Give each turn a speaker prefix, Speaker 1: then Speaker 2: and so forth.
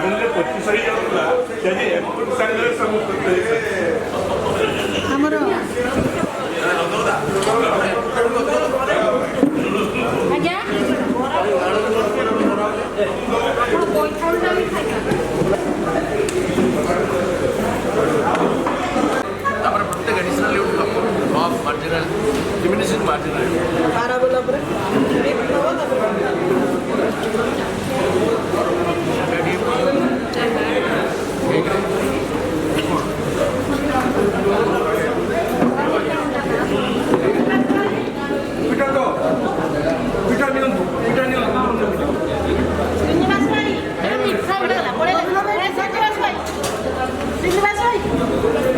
Speaker 1: ଆଗୁନରେ 25 ହେଇଯାଉଥିଲା ଯଦି ଏପଟ ସାଙ୍ଗରେ ସବୁ
Speaker 2: ଆମର ଆଜ୍ଞା
Speaker 3: ତାପରେ ପ୍ରତ୍ୟେକ additional of marginal diminishing marginal
Speaker 2: ପାରାବୋଲା ଉପରେ
Speaker 4: Srinivas bhai,